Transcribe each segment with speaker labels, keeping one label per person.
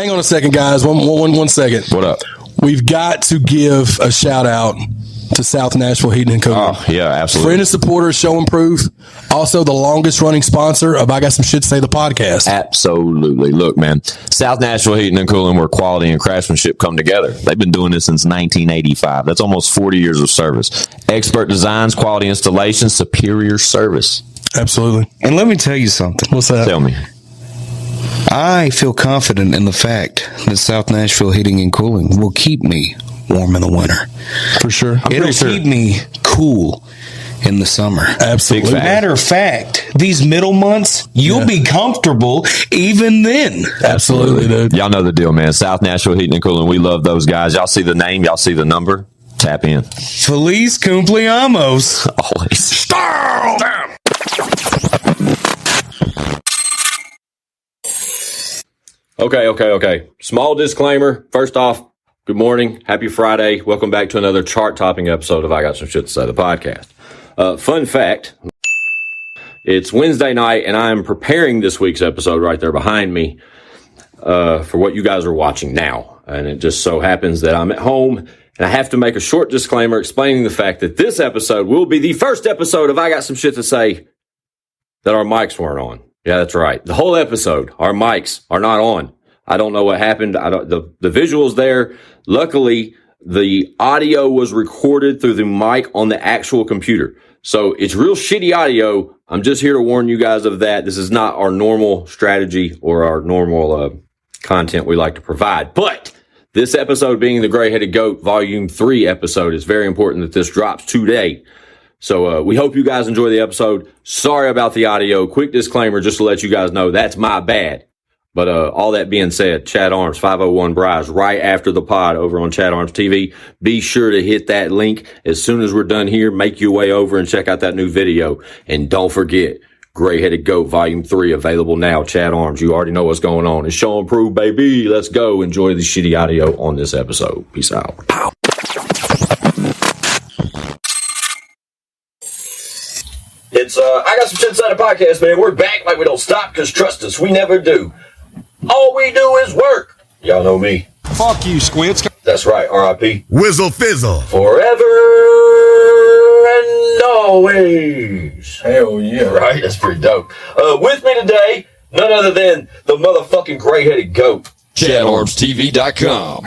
Speaker 1: hang on a second, guys. One second.
Speaker 2: What up?
Speaker 1: We've got to give a shout out to South Nashville Heating and Cooling.
Speaker 2: Oh, yeah, absolutely.
Speaker 1: Friend and supporter, show and proof. Also, the longest running sponsor of I Got Some Shit to Say, the podcast.
Speaker 2: Absolutely. Look, man, South Nashville Heating and Cooling, where quality and craftsmanship come together. They've been doing this since 1985. That's almost 40 years of service. Expert designs, quality installation, superior service.
Speaker 1: Absolutely.
Speaker 3: And let me tell you something.
Speaker 1: What's that?
Speaker 2: Tell me.
Speaker 3: I feel confident in the fact that South Nashville Heating and Cooling will keep me warm in the winter.
Speaker 1: For sure.
Speaker 3: It'll keep me cool in the summer.
Speaker 1: Absolutely.
Speaker 3: Matter of fact, these middle months, you'll be comfortable even then.
Speaker 1: Absolutely, dude.
Speaker 2: Y'all know the deal, man. South Nashville Heating and Cooling. We love those guys. Y'all see the name. Y'all see the number. Tap in.
Speaker 3: Feliz cumpleaños.
Speaker 2: Always. Okay. Small disclaimer. First off, good morning. Happy Friday. Welcome back to another chart-topping episode of I Got Some Shit to Say, the podcast. Fun fact, it's Wednesday night, and I'm preparing this week's episode right there behind me for what you guys are watching now. And it just so happens that I'm at home, and I have to make a short disclaimer explaining the fact that this episode will be the first episode of I Got Some Shit to Say that our mics weren't on. Yeah, that's right. The whole episode, our mics are not on. I don't know what happened. The visual's there. Luckily, the audio was recorded through the mic on the actual computer. So it's real shitty audio. I'm just here to warn you guys of that. This is not our normal strategy or our normal content we like to provide. But this episode being the Gray-Headed Goat Volume 3 episode, it's very important that this drops today. So we hope you guys enjoy the episode. Sorry about the audio. Quick disclaimer just to let you guys know that's my bad. But all that being said, Chad Arms, 501 Bryce, right after the pod over on Chad Arms TV. Be sure to hit that link as soon as we're done here. Make your way over and check out that new video. And don't forget, Gray-Headed Goat Volume 3 available now. Chad Arms, you already know what's going on. It's show and prove, baby. Let's go. Enjoy the shitty audio on this episode. Peace out. Pow. It's I Got Some Shit to Say, the podcast, man. We're back like we don't stop, because trust us, we never do. All we do is work. Y'all know me.
Speaker 4: Fuck you, Squints.
Speaker 2: That's right, R.I.P.
Speaker 4: Whizzle fizzle.
Speaker 2: Forever and always.
Speaker 1: Hell yeah.
Speaker 2: Right? That's pretty dope. With me today, none other than the motherfucking Gray-Headed Goat.
Speaker 4: ChadArmsTV.com.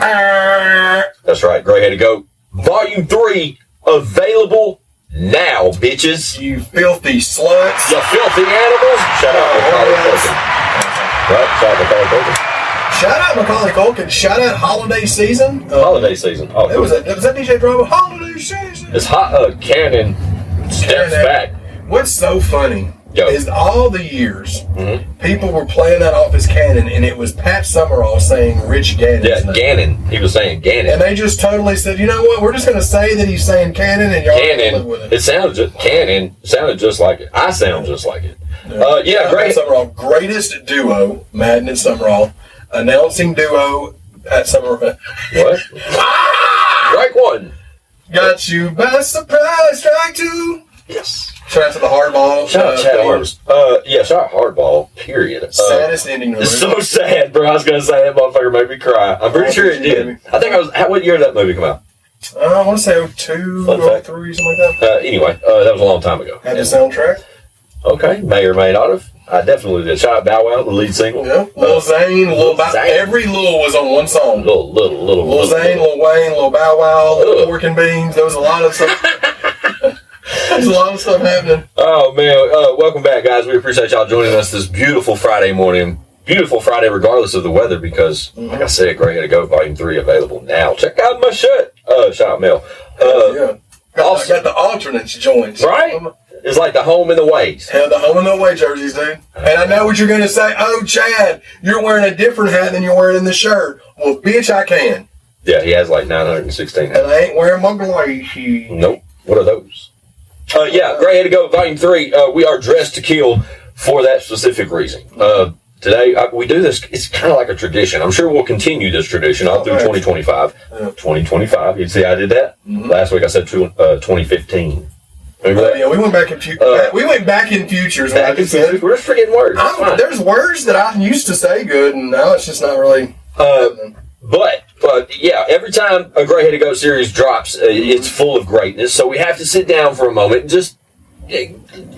Speaker 2: That's right, Gray-Headed Goat. Volume 3, available now, bitches.
Speaker 1: You filthy sluts.
Speaker 2: You filthy animals. Shout out Macaulay Culkin. Right? Shout out Macaulay Culkin.
Speaker 5: Shout out Macaulay Culkin. Shout out Holiday Season.
Speaker 2: Holiday Season. Oh,
Speaker 5: was that DJ Drama? Holiday Season.
Speaker 2: It's hot. Cannon steps back.
Speaker 5: What's so funny is all the years people were playing that off as Cannon, and it was Pat Summerall saying Rich Gannon.
Speaker 2: Yeah, Gannon. He was saying Gannon.
Speaker 5: And they just totally said, you know what? We're just going to say that he's saying Cannon, and y'all live with it.
Speaker 2: It sounded just Cannon. Sounded just like it. I sound just like it. Great.
Speaker 5: Summerall, greatest duo, Madden and Summerall, announcing duo at Summerall.
Speaker 2: What? Strike one.
Speaker 5: Got you by surprise, strike two.
Speaker 2: Yes.
Speaker 5: Shout out to the hardball.
Speaker 2: Shout out Chad Arms. Shout out hardball. Period.
Speaker 5: Saddest ending.
Speaker 2: It's so sad, bro. I was gonna say that motherfucker made me cry. I'm pretty sure it did. I think what year did that movie come out?
Speaker 5: I want to say 02, 03, something like that.
Speaker 2: Anyway, that was a long time ago.
Speaker 5: Had the soundtrack.
Speaker 2: Okay, may or may not have. I definitely did. Shout out Bow Wow, the lead single.
Speaker 5: Yeah, Lil Zane, every Lil was on one song.
Speaker 2: Lil
Speaker 5: Zane, Lil Wayne, Lil Bow Wow, Lil Pork and Beans. There was a lot of stuff. There's a lot of stuff happening.
Speaker 2: Oh man, welcome back, guys. We appreciate y'all joining us this beautiful Friday morning. Beautiful Friday, regardless of the weather, because like I said, Gray-Headed Goat Volume 3 available now. Check out my shit. Shout out Mel.
Speaker 5: I got the alternates joints.
Speaker 2: Right? It's like the home and the ways.
Speaker 5: Hell, the home and the away jerseys, dude. And I know what you're going to say. Oh, Chad, you're wearing a different hat than you're wearing in the shirt. Well, bitch, I can.
Speaker 2: Yeah, he has like 916 hats.
Speaker 5: And I ain't wearing my glacier.
Speaker 2: Nope. What are those? Gray-Headed Goat Volume 3. We are dressed to kill for that specific reason. Today, we do this. It's kind of like a tradition. I'm sure we'll continue this tradition all through 2025. 2025. You see, I did that last week. I said 2015. Remember that?
Speaker 5: Yeah, we went back in futures. We went back in futures.
Speaker 2: We're just forgetting words.
Speaker 5: There's words that I used to say good, and now it's just not really.
Speaker 2: But yeah, every time a Gray Headed Goat series drops, it's full of greatness. So we have to sit down for a moment and just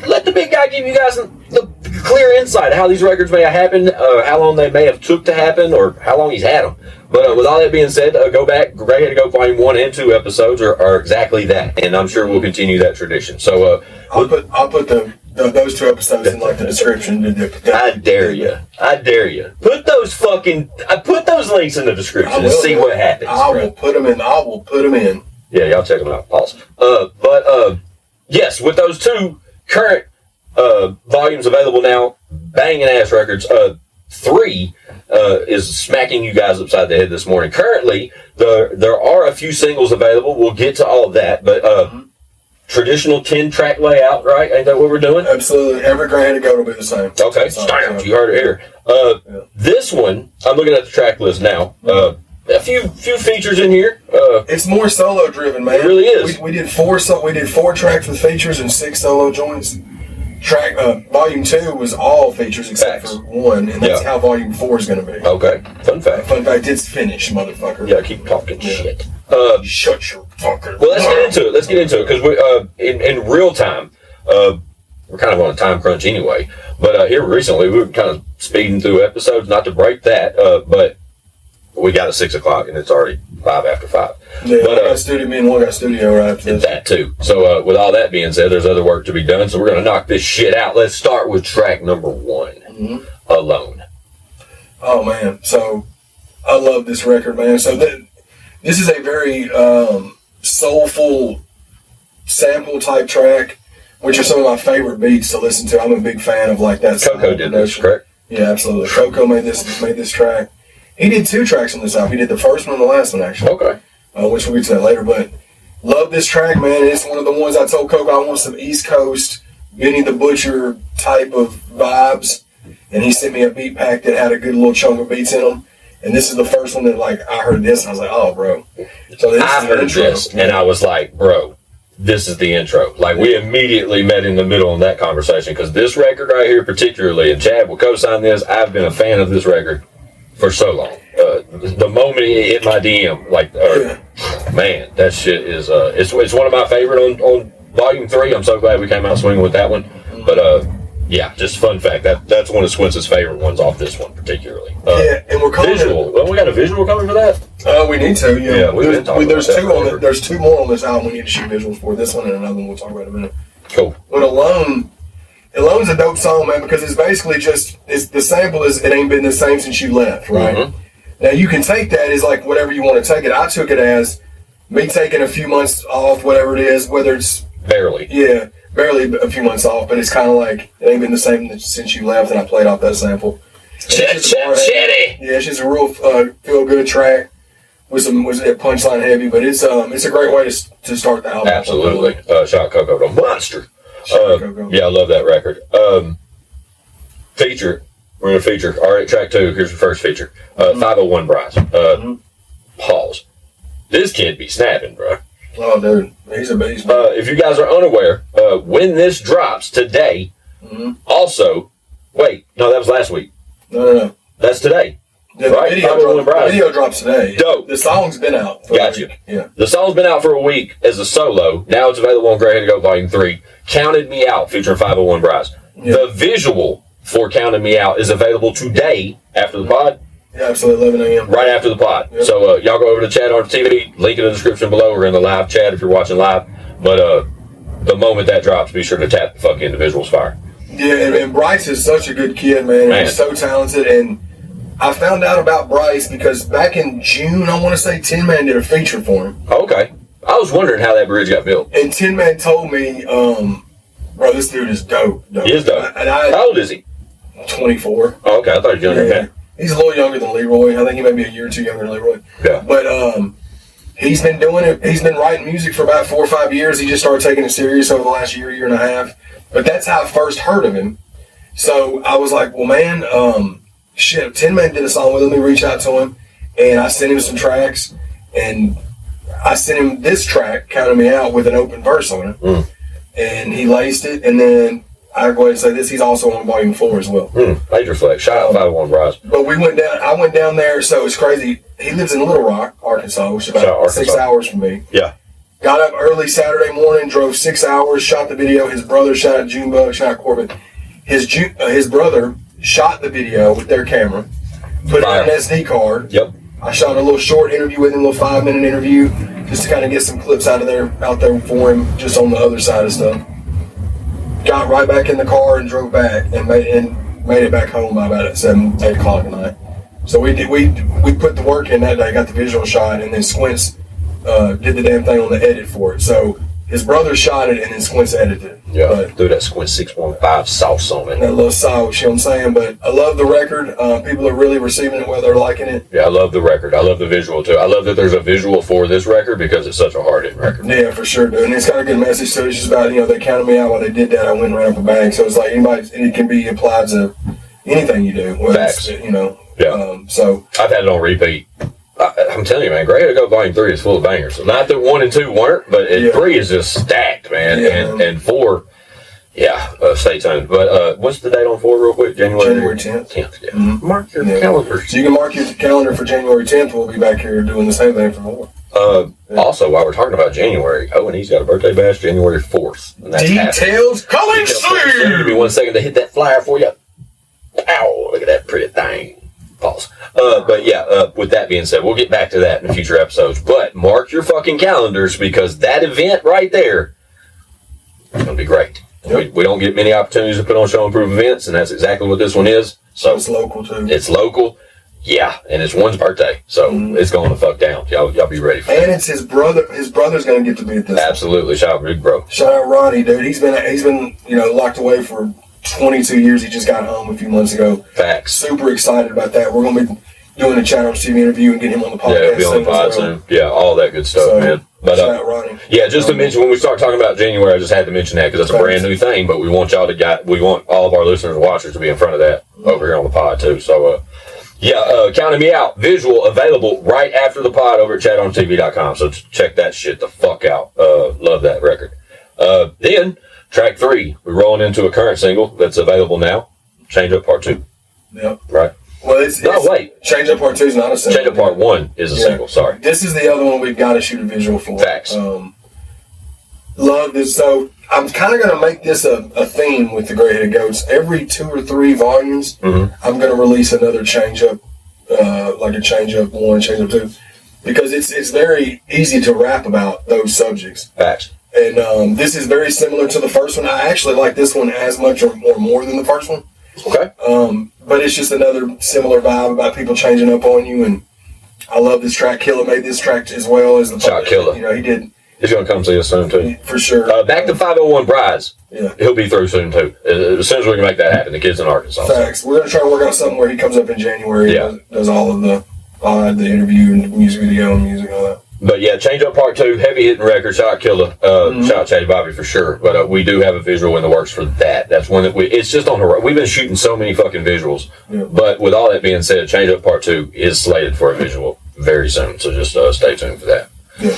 Speaker 2: let the big guy give you guys the clear insight of how these records may have happened, how long they may have took to happen, or how long he's had them. But with all that being said, go back. Gray Headed Goat Volume 1 and 2 episodes are exactly that, and I'm sure we'll continue that tradition. So
Speaker 5: I'll put those 2 episodes in like the description.
Speaker 2: I dare you. Put those links in the description and see what happens.
Speaker 5: I will put them in.
Speaker 2: Yeah, y'all check them out. Pause. Yes, with those 2 current volumes available now, banging ass records. 3 is smacking you guys upside the head this morning. Currently, there are a few singles available. We'll get to all of that, but traditional 10-track layout, right? Ain't that what we're doing?
Speaker 5: Absolutely. Every Gray Headed Goat will be the same.
Speaker 2: Okay, you heard it here. This one, I'm looking at the track list now. A few features in here.
Speaker 5: It's more solo driven, man.
Speaker 2: It really is.
Speaker 5: We did 4 tracks with features and 6 solo joints. Volume 2 was all features except for 1, and that's how Volume 4 is going to be.
Speaker 2: Okay, fun fact,
Speaker 5: it's finished, motherfucker.
Speaker 2: Yeah, keep talking shit.
Speaker 5: Shut your fucking.
Speaker 2: Well, let's get into it because we in real time. We're kind of on a time crunch anyway. But here recently, we were kind of speeding through episodes, not to break that, but we got at 6 o'clock and it's already 5 after 5.
Speaker 5: Yeah, me and one got studio right after this.
Speaker 2: That too. So with all that being said, there's other work to be done. So we're going to knock this shit out. Let's start with track number 1, Alone.
Speaker 5: Oh man, so I love this record, man. So this is a very soulful sample type track, which are some of my favorite beats to listen to. I'm a big fan of like that.
Speaker 2: Coco did this, correct?
Speaker 5: Yeah, absolutely. Coco made this track. He did 2 tracks on this album. He did the first one and the last one, actually.
Speaker 2: Okay.
Speaker 5: Which we'll get to that later. But love this track, man. It's one of the ones I told Coco I want some East Coast Benny the Butcher type of vibes. And he sent me a beat pack that had a good little chunk of beats in them. And this is the first one that I heard this and I was like, oh, bro. So
Speaker 2: I heard this and I was like, bro, this is the intro. Like, we immediately met in the middle in that conversation because this record right here particularly, and Chad will co-sign this, I've been a fan of this record for so long. The moment it hit my DM, man, that shit is it's one of my favorite on Volume 3. I'm so glad we came out swinging with that one. But yeah, just fun fact, that's one of Squintz's favorite ones off this one particularly.
Speaker 5: And we're calling
Speaker 2: visual. Well, we got a visual coming for that.
Speaker 5: We need to. Yeah,
Speaker 2: we've been talking
Speaker 5: there's
Speaker 2: about
Speaker 5: 2 on it. There's 2 more on this album we need to shoot visuals for. This one and another one we'll talk about in a minute.
Speaker 2: Cool.
Speaker 5: But Alone's a dope song, man, because it's basically the sample is it ain't been the same since you left, right? Mm-hmm. Now you can take that as like whatever you want to take it. I took it as me taking a few months off, whatever it is, whether it's
Speaker 2: barely
Speaker 5: a few months off, but it's kind of like it ain't been the same since you left, and I played off that sample.
Speaker 2: Chitty.
Speaker 5: Yeah, it's just a real feel good track with punchline heavy, but it's a great way to start the album.
Speaker 2: Absolutely, shout Coco the monster. Yeah, I love that record. Feature. We're going to feature. All right, track 2. Here's the first feature. 501 Bryce. Pause. This kid be snapping, bro.
Speaker 5: Oh, dude. He's a beast.
Speaker 2: If you guys are unaware, when this drops today, also, wait, no, that was last week.
Speaker 5: No.
Speaker 2: That's today.
Speaker 5: Yeah,
Speaker 2: right?
Speaker 5: The video drops today.
Speaker 2: Dope.
Speaker 5: The song's been out.
Speaker 2: Got you.
Speaker 5: Yeah.
Speaker 2: The song's been out for a week as a solo. Now it's available on Gray Headed Goat Volume 3. Counted Me Out featuring 501 Bryce. Yeah. The visual for Counted Me Out is available today after the pod.
Speaker 5: Yeah, absolutely. 11 a.m.
Speaker 2: Right after the pod. Yep. So y'all go over to Chat on TV. Link in the description below. We're in the live chat if you're watching live. But the moment that drops, be sure to tap the fuck into Visuals Fire.
Speaker 5: Yeah, and Bryce is such a good kid, man. He's so talented. And I found out about Bryce because back in June, I want to say, Tin Man did a feature for him.
Speaker 2: Okay. I was wondering how that bridge got built.
Speaker 5: And Tin Man told me, bro, this dude is dope.
Speaker 2: He is dope. How old is he?
Speaker 5: 24.
Speaker 2: Oh, okay. I thought he was younger than that.
Speaker 5: He's a little younger than Leroy. I think he may be a year or 2 younger than Leroy.
Speaker 2: Yeah.
Speaker 5: But he's been doing it. He's been writing music for about 4 or 5 years. He just started taking it serious over the last year and a half. But that's how I first heard of him. So I was like, well, man, Tin Man did a song with him. We reached out to him, and I sent him some tracks, and I sent him this track, Counting Me Out, with an open verse on it. And he laced it, and then I go ahead and say this, he's also on volume 4 as well.
Speaker 2: Major flex. Shout out 501 Bryce.
Speaker 5: But I went down there, so it's crazy. He lives in Little Rock, Arkansas, which is about 6 hours from me.
Speaker 2: Yeah.
Speaker 5: Got up early Saturday morning, drove 6 hours, shot the video. His brother shot at Junebug, shot at Corbin. His brother shot the video with their camera, put it on an SD card.
Speaker 2: Yep.
Speaker 5: I shot a little short interview with him, a little 5-minute interview, just to kind of get some clips out there for him, just on the other side of stuff. Got right back in the car and drove back and made it back home by about 7, 8 o'clock at night. So we put the work in that day, got the visual shot, and then Squints did the damn thing on the edit for it. So his brother shot it and then Squints edited it.
Speaker 2: Yeah, threw that Squint 615 sauce on it.
Speaker 5: That little sauce, you know what I'm saying? But I love the record. People are really receiving it, whether they're liking it.
Speaker 2: Yeah, I love the record. I love the visual, too. I love that there's a visual for this record because it's such a hard-hitting record.
Speaker 5: Yeah, for sure, dude. And it's got a good message to it. It's just about, they counted me out while they did that. I went and ran up a bag. So it's like it can be applied to anything you do.
Speaker 2: Facts.
Speaker 5: Yeah. So
Speaker 2: I've had it on repeat. I'm telling you, man, Grey to Go Volume 3 is full of bangers. So not that 1 and 2 weren't, but 3 is just stacked, man.
Speaker 5: Yeah,
Speaker 2: and 4, stay tuned. But what's the date on 4 real quick? January
Speaker 5: 10th.
Speaker 2: 10th, yeah. Mm-hmm. Mark your calendars.
Speaker 5: So you can mark your calendar for January 10th. We'll be back here doing the same thing for more.
Speaker 2: Also, while we're talking about January, O.n.e's got a birthday bash January 4th. And that's
Speaker 5: Details coming soon!
Speaker 2: Give me 1 second to hit that flyer for you. Ow, look at that pretty thing. Pause. With that being said, we'll get back to that in future episodes. But mark your fucking calendars because that event right there is going to be great. Yep. We don't get many opportunities to put on show and prove events, and that's exactly what this one is. So
Speaker 5: it's local, too.
Speaker 2: It's local. Yeah, and it's one's birthday, so it's going to fuck down. Y'all be ready for it.
Speaker 5: And it's his brother. His brother's going to get to be at this.
Speaker 2: Absolutely. Shout out, big bro.
Speaker 5: Shout out Ronnie, dude. He's been locked away for 22 years. He just got home a few months ago.
Speaker 2: Facts.
Speaker 5: Super excited about that. We're going to be doing a Channel TV interview and get him on the podcast.
Speaker 2: Yeah, be on the pod soon. Yeah, all that good stuff, man. But
Speaker 5: shout out Ronnie.
Speaker 2: Yeah, just to mention when we start talking about January, I just had to mention that because that's a brand new thing. But we want we want all of our listeners and watchers to be in front of that over here on the pod too. So, counting me out. Visual available right after the pod over at chatonTV.com. So check that shit the fuck out. Love that record. Then track 3, we're rolling into a current single that's available now. Change Up Part 2.
Speaker 5: Yep.
Speaker 2: Right.
Speaker 5: Well, wait. Change Up Part 2 is not a single.
Speaker 2: Change Up Part 1 is a single. Sorry.
Speaker 5: This is the other one we've got to shoot a visual for.
Speaker 2: Facts.
Speaker 5: Love this. So I'm kind of going to make this a theme with the Gray Headed Goats. Every 2 or 3 volumes, I'm going to release another Change Up, like a Change Up 1, Change Up 2, because it's very easy to rap about those subjects.
Speaker 2: Facts.
Speaker 5: And this is very similar to the first one. I actually like this one as much or more than the first one.
Speaker 2: Okay.
Speaker 5: But it's just another similar vibe about people changing up on you, and I love this track. Killer made this track as well as the
Speaker 2: Shot Killer.
Speaker 5: He did.
Speaker 2: He's going to come see us soon too.
Speaker 5: For sure.
Speaker 2: Back to 501 Brides.
Speaker 5: Yeah.
Speaker 2: He'll be through soon too. As soon as we can make that happen. The kid's in Arkansas.
Speaker 5: Facts. We're going to try to work out something where he comes up in January.
Speaker 2: Yeah.
Speaker 5: And does all of the interview and the music video and music and all that.
Speaker 2: But yeah, Change Up Part 2, heavy hitting record, Shot Killer, Shout out Chatty Bobby for sure. But we do have a visual in the works for that. That's one that it's just on the we've been shooting so many fucking visuals. Yeah. But with all that being said, Change Up Part 2 is slated for a visual very soon. So just stay tuned for that.
Speaker 5: Yeah.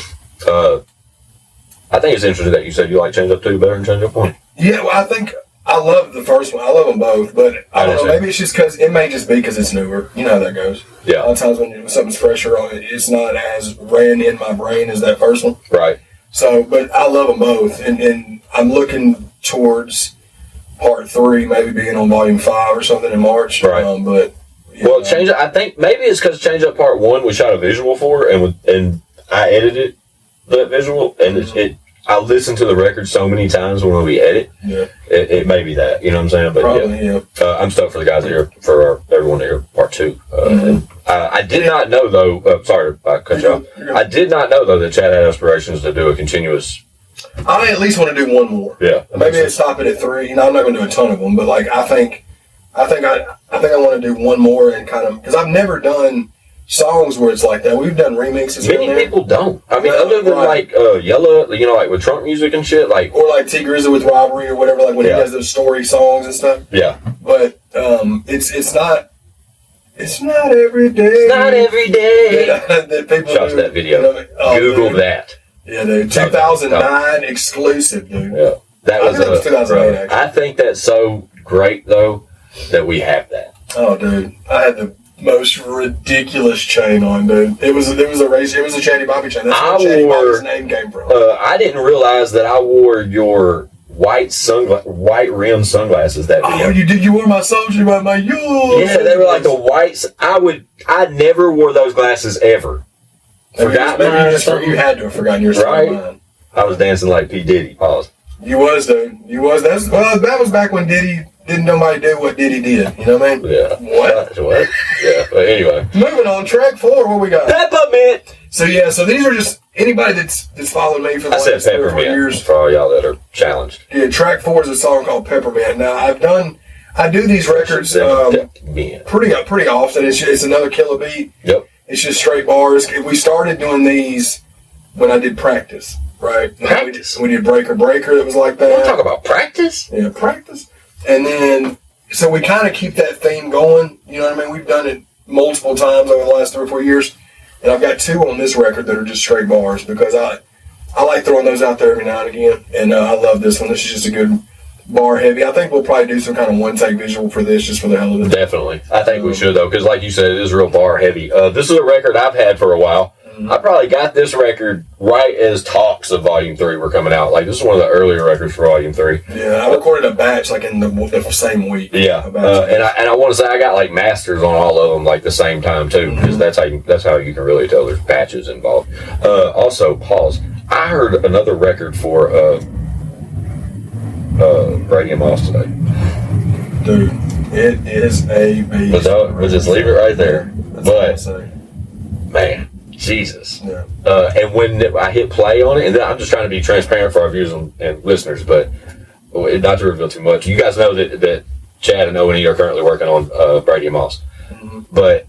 Speaker 2: I think it's interesting that you said you like Change Up 2 better than Change Up 1.
Speaker 5: Yeah, well, I think I love the first one. I love them both, but I don't know. Maybe it's just because it may just be because it's newer. You know how that goes.
Speaker 2: Yeah.
Speaker 5: A lot of times when something's fresher on it, it's not as ran in my brain as that first one.
Speaker 2: Right.
Speaker 5: So, but I love them both, and I'm looking towards Part 3 maybe being on Volume 5 or something in March.
Speaker 2: Right.
Speaker 5: Change.
Speaker 2: I think maybe it's because Change Up Part 1 we shot a visual for, and I edited that visual, and I listen to the record so many times when we edit. Yeah. It may be that, you know what I'm saying? But
Speaker 5: probably,
Speaker 2: I'm stoked for the guys that hear, for everyone to hear Part 2. And I did not know though. Sorry, I cut you off. I did not know though that Chad had aspirations to do a continuous.
Speaker 5: I at least want to do one more.
Speaker 2: Yeah.
Speaker 5: Maybe I'd stop it at 3. I'm not going to do a ton of them, but like I think I want to do one more and kind of because I've never done songs where it's like that. We've done remixes.
Speaker 2: Many people don't. I mean, other than like Yella, like with Trump music and shit, like
Speaker 5: or like T Grizzly with Robbery or whatever, like when he does those story songs and stuff.
Speaker 2: Yeah.
Speaker 5: But it's not every day.
Speaker 2: It's not every day.
Speaker 5: That people
Speaker 2: shout that video. Google that.
Speaker 5: Yeah, dude. 2009 exclusive, dude.
Speaker 2: Yeah. That
Speaker 5: I think that was 2008, actually.
Speaker 2: I think that's so great though that we have that.
Speaker 5: Oh, dude, I had the most ridiculous chain on, dude. It was a Chatty Bobby chain. That's where Chatty Bobby's name came from.
Speaker 2: I didn't realize that I wore your white rim sunglasses that video.
Speaker 5: Oh, you did? You wore my soldier, my
Speaker 2: Yeah, they were like the whites. I never wore those glasses ever. Forgot mine.
Speaker 5: You had to have forgotten yours.
Speaker 2: Right. I was dancing like P. Diddy. Pause.
Speaker 5: You was, dude. You was. That was back when Diddy didn't nobody do what Diddy did. You know what I mean?
Speaker 2: Yeah.
Speaker 5: What?
Speaker 2: Yeah. But anyway.
Speaker 5: Moving on. Track 4. What we got?
Speaker 2: Peppermint.
Speaker 5: So these are just anybody that's followed me for the last 3 or 4 years.
Speaker 2: For all y'all that are challenged.
Speaker 5: Yeah. Track 4 is a song called Peppermint. Now I do these records pretty often. It's another killer beat.
Speaker 2: Yep.
Speaker 5: It's just straight bars. We started doing these when I did practice, right?
Speaker 2: Practice?
Speaker 5: We did Breaker that was like that.
Speaker 2: We'll talk about practice?
Speaker 5: Yeah, practice. And then, so we kind of keep that theme going. You know what I mean? We've done it multiple times over the last 3 or 4 years. And I've got 2 on this record that are just straight bars because I like throwing those out there every now and again. And I love this one. This is just a good bar heavy. I think we'll probably do some kind of one-take visual for this just for the hell of it.
Speaker 2: Definitely. I think we should, though, because like you said, it is real bar heavy. This is a record I've had for a while. Mm-hmm. I probably got this record right as talks of Volume 3 were coming out. Like, this is one of the earlier records for Volume 3.
Speaker 5: Yeah, I recorded a batch, like, in the same week.
Speaker 2: Yeah. And I want to say I got, like, masters on all of them, like, the same time, too, because that's how you can really tell there's batches involved. Also, pause. I heard another record for Brady and Moss today.
Speaker 5: Dude, it is a beast.
Speaker 2: We'll just leave it right there.
Speaker 5: That's
Speaker 2: man, Jesus.
Speaker 5: Yeah.
Speaker 2: And when I hit play on it, and I'm just trying to be transparent for our viewers and listeners, but not to reveal too much. You guys know that Chad and O.n.e are currently working on Brady and Moss. Mm-hmm. But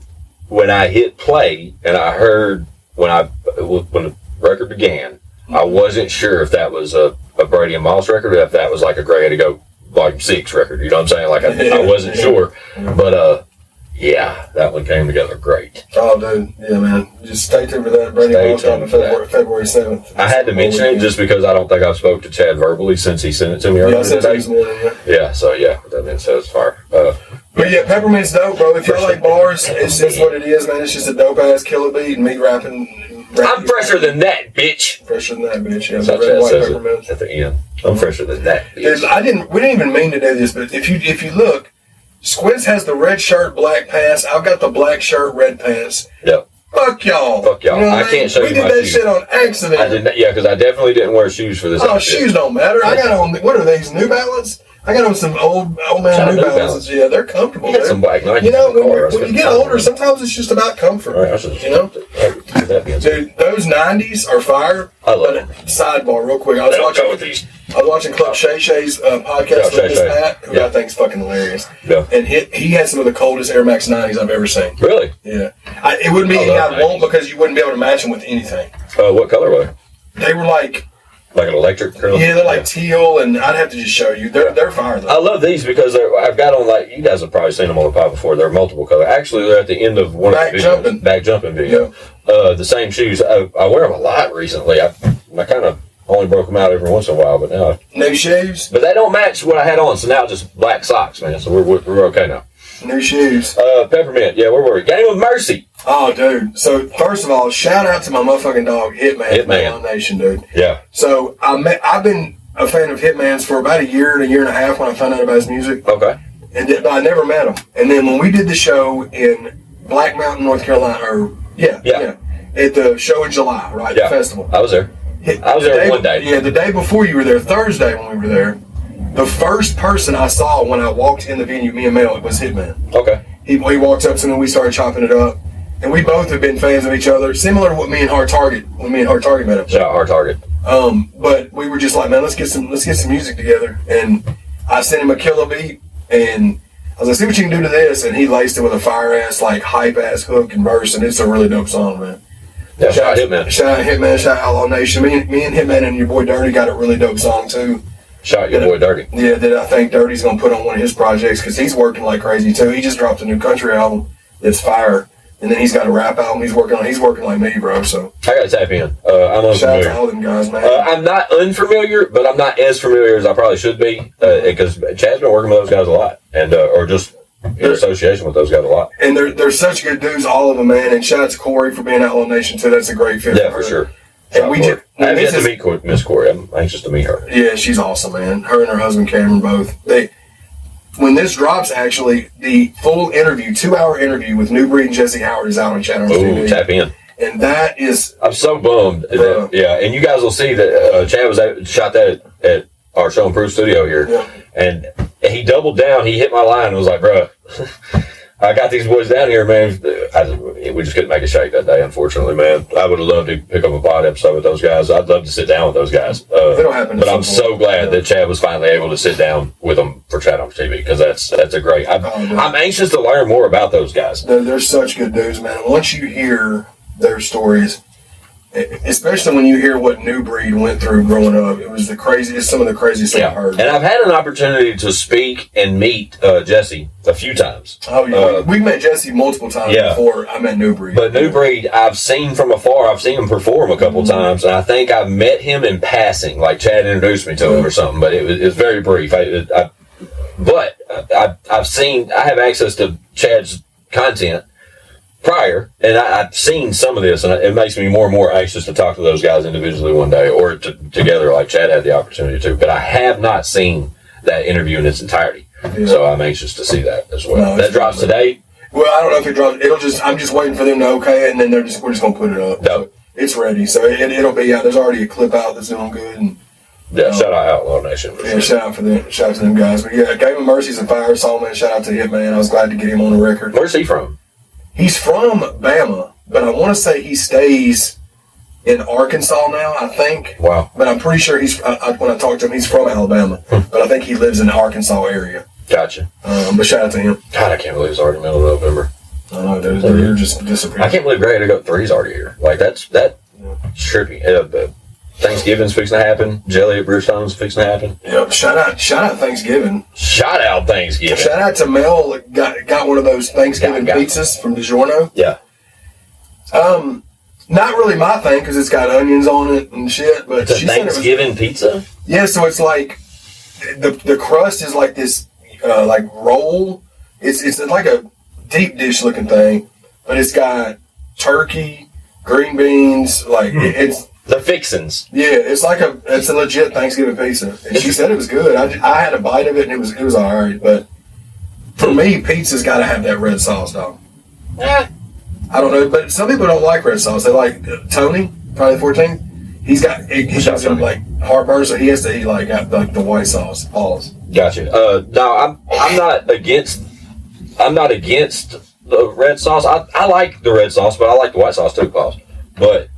Speaker 2: when I hit play and I heard when the record began, I wasn't sure if that was a Brady and Moss record or if that was like a Grey Had to Go Volume 6 record. You know what I'm saying? Like I wasn't sure. But yeah, that one came together great.
Speaker 5: Oh, dude. Yeah, man. Just stay tuned for that. Brady and Moss on February 7th.
Speaker 2: I had to mention it just because I don't think I've spoke to Chad verbally since he sent it to me earlier today.
Speaker 5: This morning,
Speaker 2: yeah, so yeah, that being said, it's fire.
Speaker 5: But yeah, Peppermint's dope, bro. If y'all like bars, it's just what it is, man. It's just a dope-ass killer beat and me rapping.
Speaker 2: I'm fresher than that, bitch.
Speaker 5: Fresher than that, bitch. Yeah,
Speaker 2: the red, white peppermint at the end. I'm fresher than that, bitch.
Speaker 5: We didn't even mean to do this, but if you look, Squints has the red shirt, black pants. I've got the black shirt, red pants.
Speaker 2: Yep.
Speaker 5: Fuck y'all.
Speaker 2: You know I can't show you my shoes.
Speaker 5: We did that shit on accident.
Speaker 2: I did not, yeah, because I definitely didn't wear shoes for this.
Speaker 5: Oh, shoes don't matter. I got on, what are these, New Balance? I got on some old man New Balances. Yeah, they're comfortable.
Speaker 2: Some black Nike.
Speaker 5: You know, when you get older, sometimes it's just about comfort.
Speaker 2: Right,
Speaker 5: you know? Dude, those 90s are fire.
Speaker 2: I love them.
Speaker 5: Sidebar, real quick. I was watching Club Shay Shay's podcast with Miss Pat, who I think is fucking hilarious.
Speaker 2: Yeah.
Speaker 5: And he had some of the coldest Air Max 90s I've ever seen.
Speaker 2: Really?
Speaker 5: Yeah. It wouldn't be anything I want because you wouldn't be able to match them with anything.
Speaker 2: What color were they?
Speaker 5: They were like
Speaker 2: an electric curl?
Speaker 5: Yeah, they're like teal, and I'd have to just show you. They're fire, though.
Speaker 2: I love these because I've got on, like, you guys have probably seen them on the pod before. They're multiple color. Actually, they're at the end of one of the videos. Back jumping video. Yeah. The same shoes. I wear them a lot recently. I kind of only broke them out every once in a while, but now.
Speaker 5: New shoes?
Speaker 2: But they don't match what I had on, so now just black socks, man. So we're okay now.
Speaker 5: New shoes.
Speaker 2: Peppermint. Yeah, where were we? Game of Mercy.
Speaker 5: Oh, dude. So, first of all, shout out to my motherfucking dog, Hitman. From Nation, dude.
Speaker 2: Yeah.
Speaker 5: So, I've been a fan of Hitman's for about a year and a half when I found out about his music.
Speaker 2: Okay.
Speaker 5: But I never met him. And then when we did the show in Black Mountain, North Carolina, at the show in July, right?
Speaker 2: Yeah.
Speaker 5: The festival.
Speaker 2: I was there. I was there one day.
Speaker 5: Yeah, the day before you were there, Thursday when we were there, the first person I saw when I walked in the venue, me and Mel, it was Hitman.
Speaker 2: Okay.
Speaker 5: He walked up to me and we started chopping it up. And we both have been fans of each other, similar to what me and Hard Target met up.
Speaker 2: Shout out Hard Target.
Speaker 5: But we were just like, man, let's get some music together. And I sent him a killer beat, and I was like, see what you can do to this. And he laced it with a fire ass, like hype ass hook and verse, and it's a really dope song, man.
Speaker 2: Yeah, shout out Hitman.
Speaker 5: Shout out Hitman, shout out Outlaw Nation. Me and Hitman and your boy Dirty got a really dope song too.
Speaker 2: Shout out your boy Dirty.
Speaker 5: Yeah, that I think Dirty's gonna put on one of his projects because he's working like crazy too. He just dropped a new country album that's fire. And then he's got a rap album he's working on. He's working like me, bro. So
Speaker 2: I got to tap in. I'm
Speaker 5: shout out to
Speaker 2: unfamiliar.
Speaker 5: all them guys, man.
Speaker 2: I'm not unfamiliar, but I'm not as familiar as I probably should be because Chad's been working with those guys a lot, and or just in association with those guys a lot.
Speaker 5: And they're such good dudes, all of them, man. And shout out to Corey for being Outlaw Nation too. That's a great fit.
Speaker 2: Yeah,
Speaker 5: for
Speaker 2: for
Speaker 5: her.
Speaker 2: sure.
Speaker 5: And we just
Speaker 2: I have yet to meet Miss Corey. I'm anxious to meet her.
Speaker 5: Yeah, she's awesome, man. Her and her husband Cameron both. When this drops, actually, the full interview, 2-hour interview with New Breed and Jesse Howard is out on Channel TV.
Speaker 2: Ooh, tap in.
Speaker 5: And that is...
Speaker 2: I'm so bummed. Yeah, and you guys will see that Chad shot that at our Show and Proof studio here.
Speaker 5: Yeah.
Speaker 2: And he doubled down. He hit my line and was like, bro, I got these boys down here, man. We just couldn't make a shake that day, unfortunately, man. I would have loved to pick up a pod episode with those guys. I'd love to sit down with those guys.
Speaker 5: It'll happen.
Speaker 2: But I'm so glad that Chad was finally able to sit down with them for Chad on TV because that's a great. I'm anxious to learn more about those guys.
Speaker 5: They're such good dudes, man. Once you hear their stories, especially when you hear what New Breed went through growing up, it was some of the craziest thing I've heard.
Speaker 2: And I've had an opportunity to speak and meet Jesse a few times.
Speaker 5: Oh, yeah. We met Jesse multiple times before I met New Breed.
Speaker 2: But New Breed, I've seen from afar. I've seen him perform a couple times, and I think I met him in passing, like Chad introduced me to him or something, but it was very brief. I've seen, I have access to Chad's content prior, and I've seen some of this, and it makes me more and more anxious to talk to those guys individually one day or together like Chad had the opportunity to. But I have not seen that interview in its entirety, so I'm anxious to see that as well. That drops today.
Speaker 5: Well, I don't know if it drops. I'm just waiting for them to okay it, and then we're just gonna put it up.
Speaker 2: No.
Speaker 5: So it's ready, so it'll be out. There's already a clip out that's doing good. And,
Speaker 2: shout out Outlaw Nation.
Speaker 5: Shout out to them guys. But yeah, Game of Mercy's a fire song, man. Shout out to him, man. I was glad to get him on the record.
Speaker 2: Where's he from?
Speaker 5: He's from Bama, but I want to say he stays in Arkansas now, I think.
Speaker 2: Wow.
Speaker 5: But I'm pretty sure when I talked to him, he's from Alabama. But I think he lives in the Arkansas area.
Speaker 2: Gotcha.
Speaker 5: But shout out to him.
Speaker 2: God, I can't believe it's already middle of November.
Speaker 5: I know, dude. They're just disappearing.
Speaker 2: I can't believe Grey to Go 3's already here. Like, that's trippy. Thanksgiving's fixing to happen. Jelly at Brewstone's fixing to happen.
Speaker 5: Yep. Shout out Thanksgiving.
Speaker 2: Shout out Thanksgiving.
Speaker 5: Shout out to Mel. Got one of those Thanksgiving pizzas from DiGiorno.
Speaker 2: Yeah.
Speaker 5: Not really my thing because it's got onions on it and shit. But
Speaker 2: It's a Thanksgiving pizza?
Speaker 5: Yeah, so it's like the crust is like this like roll. It's like a deep dish looking thing, but it's got turkey, green beans, like it's
Speaker 2: the fixins.
Speaker 5: Yeah, it's a legit Thanksgiving pizza. And she said it was good. I had a bite of it and it was all right. But for me, pizza's got to have that red sauce, dog.
Speaker 2: Yeah.
Speaker 5: I don't know, but some people don't like red sauce. They like Tony, Friday the 14th. He gives him like heartburn, so he has to eat like the white sauce. Pause.
Speaker 2: Gotcha. No, I'm not against the red sauce. I like the red sauce, but I like the white sauce too. Pause. But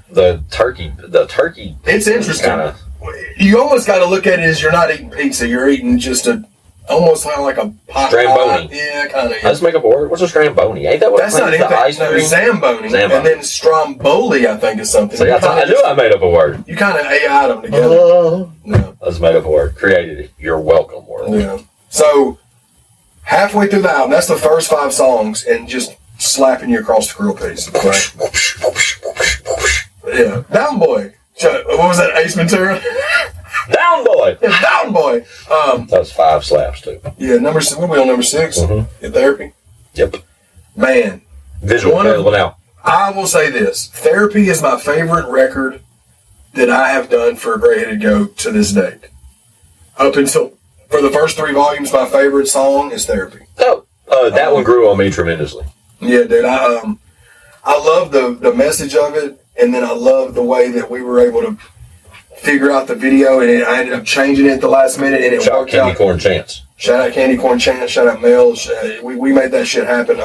Speaker 2: the turkey.
Speaker 5: It's interesting. You almost got to look at it as you're not eating pizza. You're eating just almost kind of like a pot
Speaker 2: Stramboni.
Speaker 5: pie. Yeah, kind of.
Speaker 2: Let's make up a word. What's a Stramboni? Ain't that what
Speaker 5: That's not
Speaker 2: the ice
Speaker 5: anything. No,
Speaker 2: cream?
Speaker 5: Zamboni. And then Stromboli, I think, is something.
Speaker 2: So I knew I made up a word.
Speaker 5: You kind of AI them together. Yeah.
Speaker 2: Let's make up a word. Created it. You're welcome, word.
Speaker 5: Yeah. So, halfway through the album, that's the first 5 songs, and just slapping you across the grill piece. Right? Yeah. Down Boy. What was that, Ace Ventura?
Speaker 2: Down Boy.
Speaker 5: Yeah, Down Boy.
Speaker 2: That was 5 slaps, too.
Speaker 5: Yeah, what are we on, number 6? In Therapy?
Speaker 2: Yep.
Speaker 5: Man.
Speaker 2: Visual available now.
Speaker 5: I will say this. Therapy is my favorite record that I have done for a Gray-Headed Goat to this date. Up until, for the first 3 volumes, my favorite song is Therapy.
Speaker 2: Oh, that one grew on me tremendously.
Speaker 5: Yeah, dude. I love the message of it, and then I love the way that we were able to figure out the video, and I ended up changing it at the last minute, and it worked out.
Speaker 2: Candy Corn Chance.
Speaker 5: Shout out Candy Corn Chance. Shout out Mel. We made that shit happen.